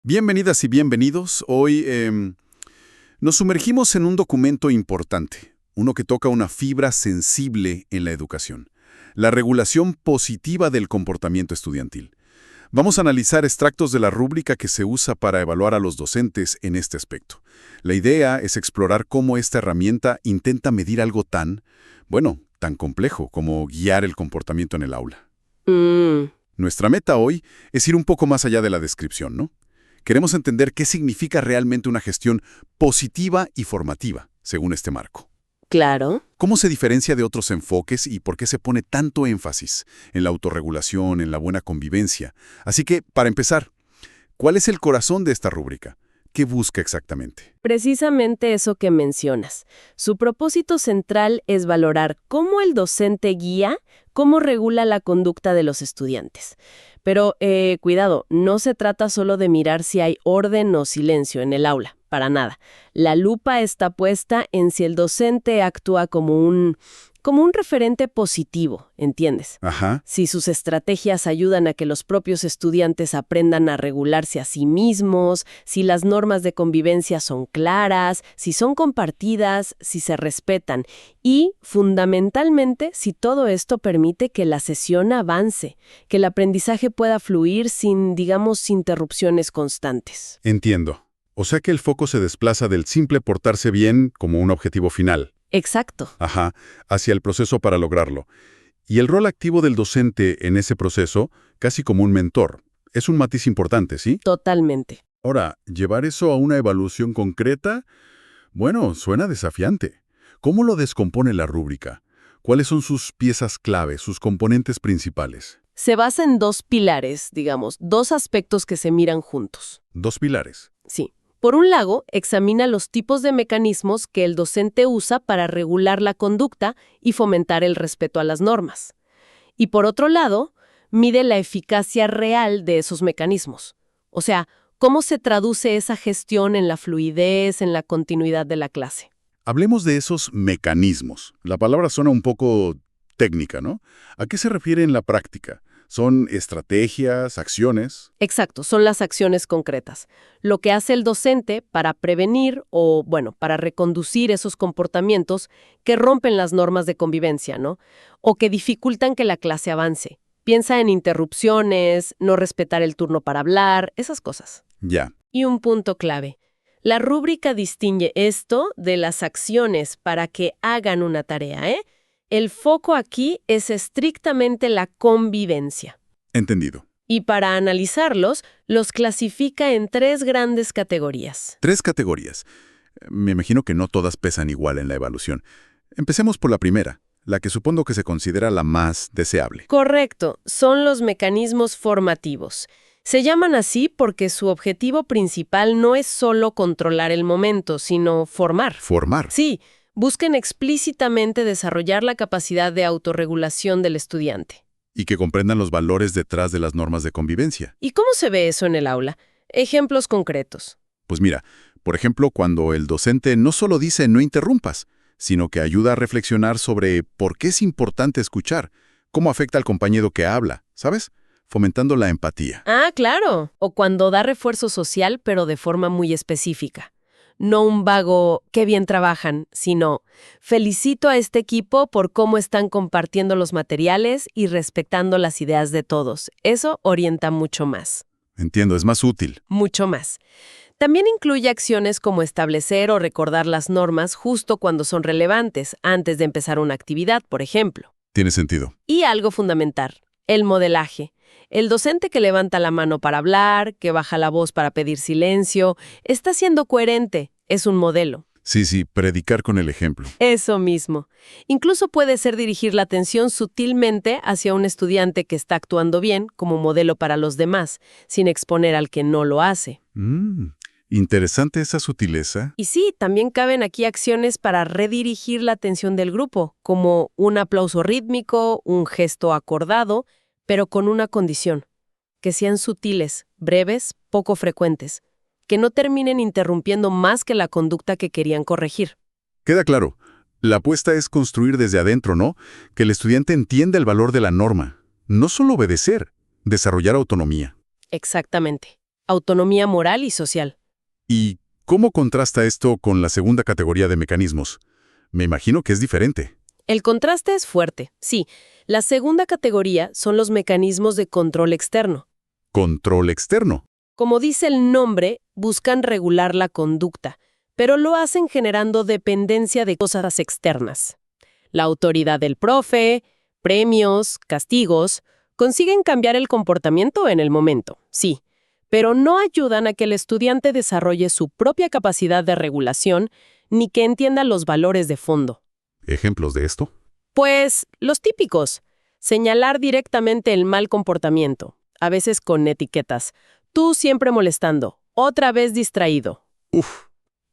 Bienvenidas y bienvenidos. Hoy nos sumergimos en un documento importante, uno que toca una fibra sensible en la educación, la regulación positiva del comportamiento estudiantil. Vamos a analizar extractos de la rúbrica que se usa para evaluar a los docentes en este aspecto. La idea es explorar cómo esta herramienta intenta medir algo tan complejo como guiar el comportamiento en el aula. Nuestra meta hoy es ir un poco más allá de la descripción, ¿no? Queremos entender qué significa realmente una gestión positiva y formativa, según este marco. Claro. ¿Cómo se diferencia de otros enfoques y por qué se pone tanto énfasis en la autorregulación, en la buena convivencia? Así que, para empezar, ¿cuál es el corazón de esta rúbrica? ¿Qué busca exactamente? Precisamente eso que mencionas. Su propósito central es valorar cómo el docente guía, cómo regula la conducta de los estudiantes. Pero, cuidado, no se trata solo de mirar si hay orden o silencio en el aula, para nada. La lupa está puesta en si el docente actúa como un referente positivo, ¿entiendes? Ajá. Si sus estrategias ayudan a que los propios estudiantes aprendan a regularse a sí mismos, si las normas de convivencia son claras, si son compartidas, si se respetan y, fundamentalmente, si todo esto permite que la sesión avance, que el aprendizaje pueda fluir sin, digamos, interrupciones constantes. Entiendo. O sea que el foco se desplaza del simple portarse bien como un objetivo final. Exacto. Ajá, hacia el proceso para lograrlo. Y el rol activo del docente en ese proceso, casi como un mentor, es un matiz importante, ¿sí? Totalmente. Ahora, llevar eso a una evaluación concreta, suena desafiante. ¿Cómo lo descompone la rúbrica? ¿Cuáles son sus piezas clave, sus componentes principales? Se basa en dos pilares, digamos, dos aspectos que se miran juntos. Dos pilares. Sí. Por un lado, examina los tipos de mecanismos que el docente usa para regular la conducta y fomentar el respeto a las normas. Y por otro lado, mide la eficacia real de esos mecanismos. O sea, cómo se traduce esa gestión en la fluidez, en la continuidad de la clase. Hablemos de esos mecanismos. La palabra suena un poco técnica, ¿no? ¿A qué se refiere en la práctica? ¿Son estrategias, acciones? Exacto, son las acciones concretas. Lo que hace el docente para prevenir o, para reconducir esos comportamientos que rompen las normas de convivencia, ¿no? O que dificultan que la clase avance. Piensa en interrupciones, no respetar el turno para hablar, esas cosas. Ya. Y un punto clave. La rúbrica distingue esto de las acciones para que hagan una tarea, ¿eh? El foco aquí es estrictamente la convivencia. Entendido. Y para analizarlos, los clasifica en tres grandes categorías. Tres categorías. Me imagino que no todas pesan igual en la evaluación. Empecemos por la primera, la que supongo que se considera la más deseable. Correcto, son los mecanismos formativos. Se llaman así porque su objetivo principal no es solo controlar el momento, sino formar. Formar. Sí. Busquen explícitamente desarrollar la capacidad de autorregulación del estudiante. Y que comprendan los valores detrás de las normas de convivencia. ¿Y cómo se ve eso en el aula? Ejemplos concretos. Pues mira, por ejemplo, cuando el docente no solo dice no interrumpas, sino que ayuda a reflexionar sobre por qué es importante escuchar, cómo afecta al compañero que habla, ¿sabes? Fomentando la empatía. Ah, claro. O cuando da refuerzo social, pero de forma muy específica. No un vago, qué bien trabajan, sino felicito a este equipo por cómo están compartiendo los materiales y respetando las ideas de todos. Eso orienta mucho más. Entiendo, es más útil. Mucho más. También incluye acciones como establecer o recordar las normas justo cuando son relevantes, antes de empezar una actividad, por ejemplo. Tiene sentido. Y algo fundamental, el modelaje. El docente que levanta la mano para hablar, que baja la voz para pedir silencio, está siendo coherente, es un modelo. Sí, predicar con el ejemplo. Eso mismo. Incluso puede ser dirigir la atención sutilmente hacia un estudiante que está actuando bien como modelo para los demás, sin exponer al que no lo hace. Interesante esa sutileza. Y sí, también caben aquí acciones para redirigir la atención del grupo, como un aplauso rítmico, un gesto acordado, pero con una condición, que sean sutiles, breves, poco frecuentes, que no terminen interrumpiendo más que la conducta que querían corregir. Queda claro, la apuesta es construir desde adentro, ¿no? Que el estudiante entienda el valor de la norma. No solo obedecer, desarrollar autonomía. Exactamente. autonomía moral y social. ¿Y cómo contrasta esto con la segunda categoría de mecanismos? Me imagino que es diferente. El contraste es fuerte, sí. La segunda categoría son los mecanismos de control externo. Control externo. Como dice el nombre, buscan regular la conducta, pero lo hacen generando dependencia de cosas externas. La autoridad del profe, premios, castigos, consiguen cambiar el comportamiento en el momento, sí, pero no ayudan a que el estudiante desarrolle su propia capacidad de regulación ni que entienda los valores de fondo. ¿Ejemplos de esto? Pues los típicos. Señalar directamente el mal comportamiento, a veces con etiquetas. Tú siempre molestando, otra vez distraído. Uf.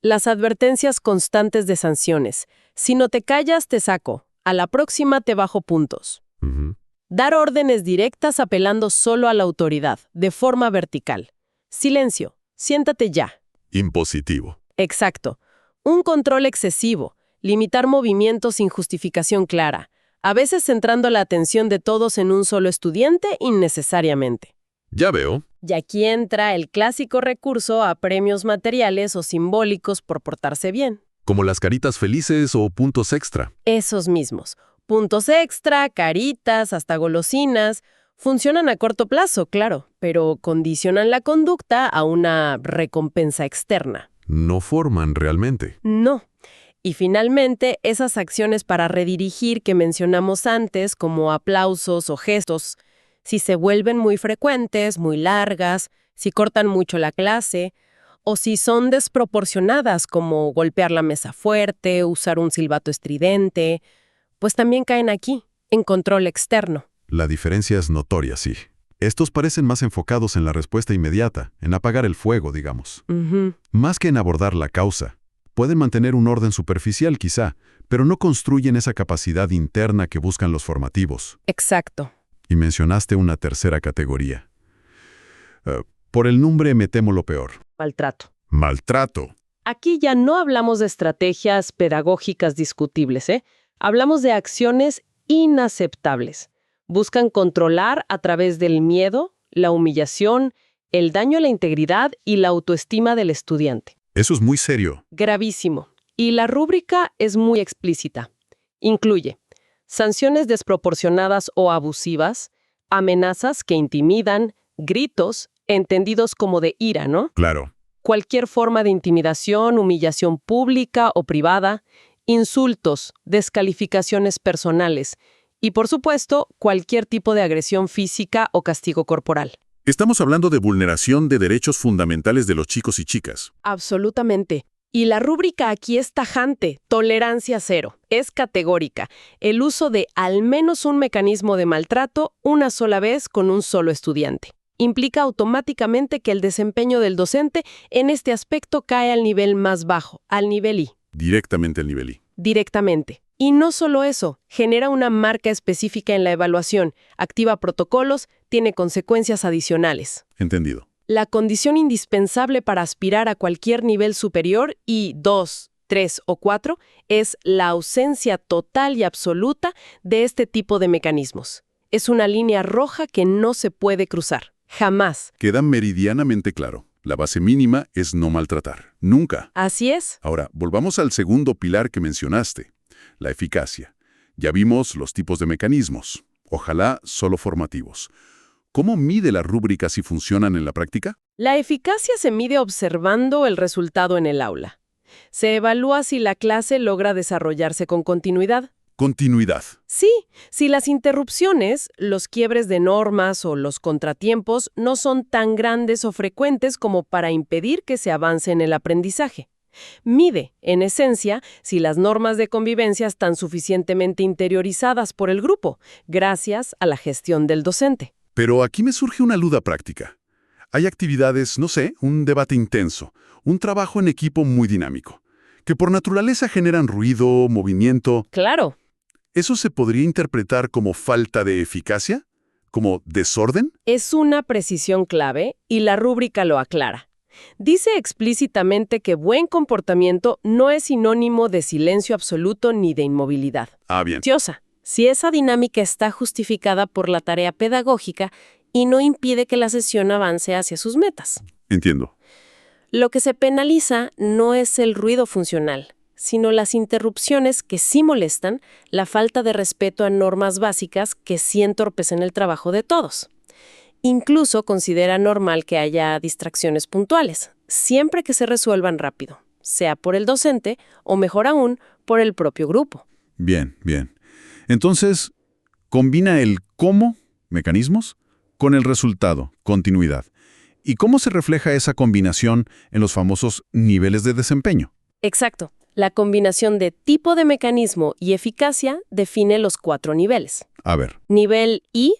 Las advertencias constantes de sanciones. Si no te callas, te saco. A la próxima te bajo puntos. Ujú. Dar órdenes directas apelando solo a la autoridad, de forma vertical. Silencio. Siéntate ya. Impositivo. Exacto. Un control excesivo. Limitar movimientos sin justificación clara. A veces centrando la atención de todos en un solo estudiante innecesariamente. Ya veo. Y aquí entra el clásico recurso a premios materiales o simbólicos por portarse bien. Como las caritas felices o puntos extra. Esos mismos. Puntos extra, caritas, hasta golosinas. Funcionan a corto plazo, claro, pero condicionan la conducta a una recompensa externa. No forman realmente. No. Y finalmente, esas acciones para redirigir que mencionamos antes, como aplausos o gestos, si se vuelven muy frecuentes, muy largas, si cortan mucho la clase, o si son desproporcionadas, como golpear la mesa fuerte, usar un silbato estridente, pues también caen aquí, en control externo. La diferencia es notoria, sí. Estos parecen más enfocados en la respuesta inmediata, en apagar el fuego, digamos. Ujú. Más que en abordar la causa. Pueden mantener un orden superficial, quizá, pero no construyen esa capacidad interna que buscan los formativos. Exacto. Y mencionaste una tercera categoría. Por el nombre me temo lo peor. Maltrato. Maltrato. Aquí ya no hablamos de estrategias pedagógicas discutibles, ¿eh? Hablamos de acciones inaceptables. Buscan controlar a través del miedo, la humillación, el daño a la integridad y la autoestima del estudiante. Eso es muy serio. Gravísimo. Y la rúbrica es muy explícita. Incluye sanciones desproporcionadas o abusivas, amenazas que intimidan, gritos, entendidos como de ira, ¿no? Claro. Cualquier forma de intimidación, humillación pública o privada, insultos, descalificaciones personales y, por supuesto, cualquier tipo de agresión física o castigo corporal. Estamos hablando de vulneración de derechos fundamentales de los chicos y chicas. Absolutamente. Y la rúbrica aquí es tajante, tolerancia cero, es categórica. El uso de al menos un mecanismo de maltrato una sola vez con un solo estudiante. Implica automáticamente que el desempeño del docente en este aspecto cae al nivel más bajo, al nivel I. Directamente al nivel I. Directamente. Y no solo eso, genera una marca específica en la evaluación, activa protocolos, tiene consecuencias adicionales. Entendido. La condición indispensable para aspirar a cualquier nivel superior y 2, 3 o 4 es la ausencia total y absoluta de este tipo de mecanismos. Es una línea roja que no se puede cruzar. Jamás. Queda meridianamente claro. La base mínima es no maltratar. Nunca. Así es. Ahora, volvamos al segundo pilar que mencionaste, la eficacia. Ya vimos los tipos de mecanismos. Ojalá solo formativos. ¿Cómo mide la rúbrica si funcionan en la práctica? La eficacia se mide observando el resultado en el aula. Se evalúa si la clase logra desarrollarse con continuidad. Continuidad. Sí, si las interrupciones, los quiebres de normas o los contratiempos no son tan grandes o frecuentes como para impedir que se avance en el aprendizaje. Mide, en esencia, si las normas de convivencia están suficientemente interiorizadas por el grupo, gracias a la gestión del docente. Pero aquí me surge una duda práctica. Hay actividades, no sé, un debate intenso, un trabajo en equipo muy dinámico, que por naturaleza generan ruido, movimiento. Claro. ¿Eso se podría interpretar como falta de eficacia? ¿Como desorden? Es una precisión clave y la rúbrica lo aclara. Dice explícitamente que buen comportamiento no es sinónimo de silencio absoluto ni de inmovilidad. Ah, bien. Si esa dinámica está justificada por la tarea pedagógica y no impide que la sesión avance hacia sus metas. Entiendo. Lo que se penaliza no es el ruido funcional, sino las interrupciones que sí molestan, la falta de respeto a normas básicas que sí entorpecen el trabajo de todos. Incluso considera normal que haya distracciones puntuales, siempre que se resuelvan rápido, sea por el docente o, mejor aún, por el propio grupo. Bien, bien. Entonces, combina el cómo, mecanismos, con el resultado, continuidad. ¿Y cómo se refleja esa combinación en los famosos niveles de desempeño? Exacto. La combinación de tipo de mecanismo y eficacia define los 4 niveles. A ver, Nivel I,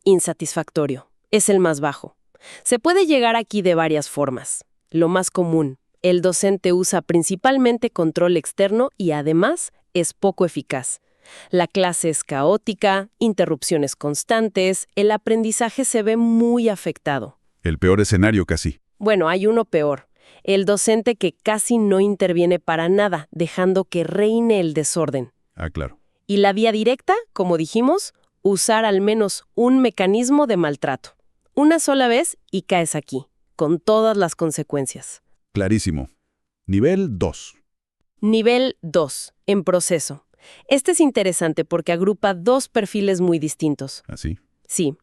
insatisfactorio. Es el más bajo. Se puede llegar aquí de varias formas. Lo más común, el docente usa principalmente control externo y además es poco eficaz. La clase es caótica, interrupciones constantes, el aprendizaje se ve muy afectado. el peor escenario casi. Bueno, hay uno peor. El docente que casi no interviene para nada, dejando que reine el desorden. Ah, claro. Y la vía directa, como dijimos, usar al menos un mecanismo de maltrato. Una sola vez y caes aquí, con todas las consecuencias. Clarísimo. Nivel 2. Nivel 2, en proceso. Este es interesante porque agrupa 2 perfiles muy distintos. ¿Así? Sí.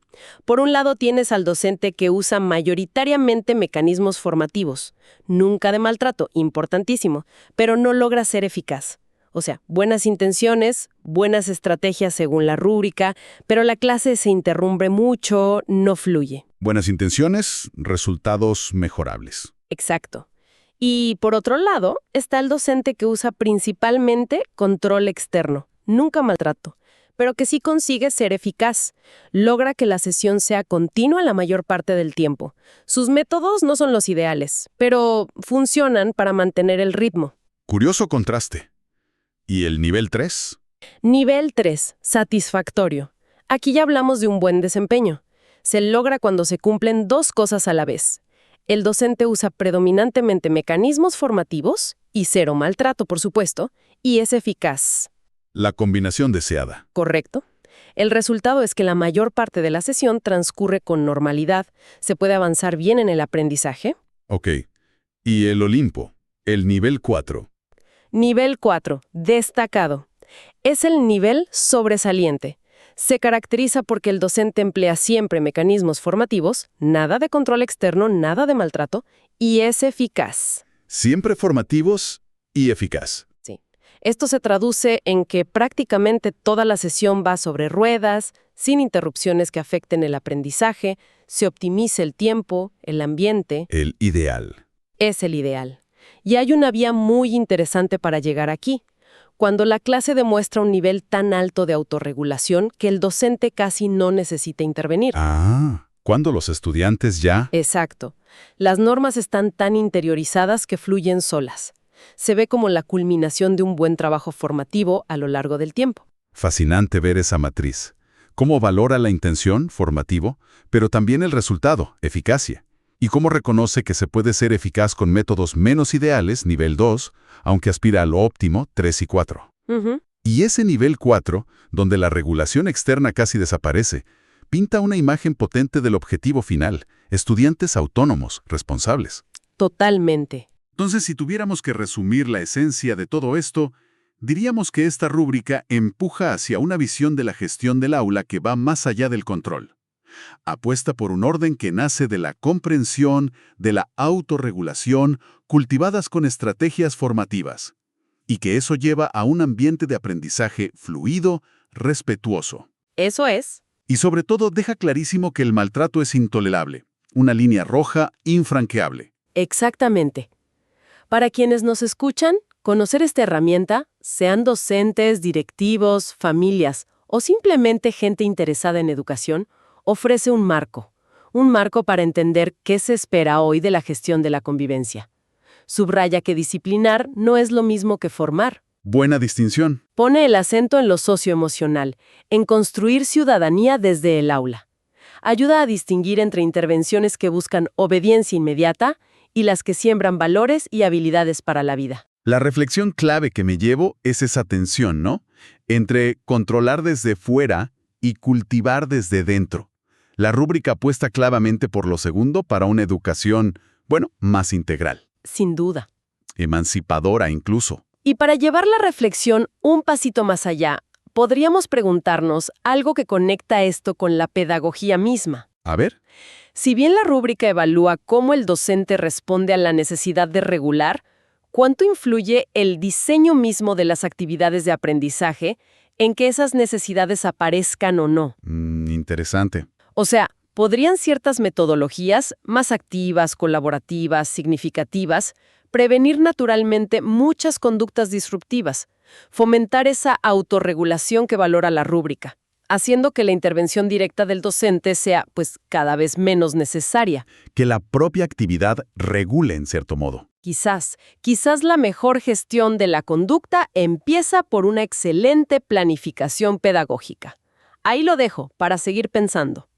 Por un lado tienes al docente que usa mayoritariamente mecanismos formativos, nunca de maltrato, importantísimo, pero no logra ser eficaz. O sea, buenas intenciones, buenas estrategias según la rúbrica, pero la clase se interrumpe mucho, no fluye. Buenas intenciones, resultados mejorables. Exacto. Y por otro lado, está el docente que usa principalmente control externo, nunca maltrato, pero que sí consigue ser eficaz. Logra que la sesión sea continua la mayor parte del tiempo. Sus métodos no son los ideales, pero funcionan para mantener el ritmo. Curioso contraste. ¿Y el nivel 3? Nivel 3, satisfactorio. Aquí ya hablamos de un buen desempeño. Se logra cuando se cumplen 2 cosas a la vez. El docente usa predominantemente mecanismos formativos y 0 maltrato, por supuesto, y es eficaz. La combinación deseada. ¿Correcto? El resultado es que la mayor parte de la sesión transcurre con normalidad. Se puede avanzar bien en el aprendizaje. Ok. ¿Y el Olimpo? El nivel 4. Nivel 4, destacado. Es el nivel sobresaliente. Se caracteriza porque el docente emplea siempre mecanismos formativos, nada de control externo, nada de maltrato, y es eficaz. Siempre formativos y eficaz. Sí. Esto se traduce en que prácticamente toda la sesión va sobre ruedas, sin interrupciones que afecten el aprendizaje, se optimiza el tiempo, el ambiente. El ideal. Es el ideal. Y hay una vía muy interesante para llegar aquí. Cuando la clase demuestra un nivel tan alto de autorregulación que el docente casi no necesita intervenir. Ah, cuando los estudiantes ya... Exacto. Las normas están tan interiorizadas que fluyen solas. Se ve como la culminación de un buen trabajo formativo a lo largo del tiempo. Fascinante ver esa matriz. Cómo valora la intención, formativo, pero también el resultado, eficacia. Y cómo reconoce que se puede ser eficaz con métodos menos ideales, nivel 2, aunque aspira a lo óptimo, 3 y 4. Y ese nivel 4, donde la regulación externa casi desaparece, pinta una imagen potente del objetivo final, estudiantes autónomos, responsables. Totalmente. Entonces, si tuviéramos que resumir la esencia de todo esto, diríamos que esta rúbrica empuja hacia una visión de la gestión del aula que va más allá del control. Apuesta por un orden que nace de la comprensión, de la autorregulación, cultivadas con estrategias formativas, y que eso lleva a un ambiente de aprendizaje fluido, respetuoso. Eso es. Y sobre todo deja clarísimo que el maltrato es intolerable, una línea roja infranqueable. Exactamente. Para quienes nos escuchan, conocer esta herramienta, sean docentes, directivos, familias o simplemente gente interesada en educación, ofrece un marco para entender qué se espera hoy de la gestión de la convivencia. Subraya que disciplinar no es lo mismo que formar. Buena distinción. Pone el acento en lo socioemocional, en construir ciudadanía desde el aula. Ayuda a distinguir entre intervenciones que buscan obediencia inmediata y las que siembran valores y habilidades para la vida. La reflexión clave que me llevo es esa tensión, ¿no? Entre controlar desde fuera y cultivar desde dentro. La rúbrica apuesta claramente por lo segundo para una educación bueno, más integral, Sin duda. emancipadora incluso. Y para llevar la reflexión un pasito más allá, podríamos preguntarnos algo que conecta esto con la pedagogía misma. A ver, Si bien la rúbrica evalúa cómo el docente responde a la necesidad de regular, ¿cuánto influye el diseño mismo de las actividades de aprendizaje en que esas necesidades aparezcan o no? interesante. O sea, ¿podrían ciertas metodologías, más activas, colaborativas, significativas, prevenir naturalmente muchas conductas disruptivas, fomentar esa autorregulación que valora la rúbrica, haciendo que la intervención directa del docente sea, pues, cada vez menos necesaria? Que la propia actividad regule en cierto modo. Quizás la mejor gestión de la conducta empieza por una excelente planificación pedagógica. Ahí lo dejo para seguir pensando.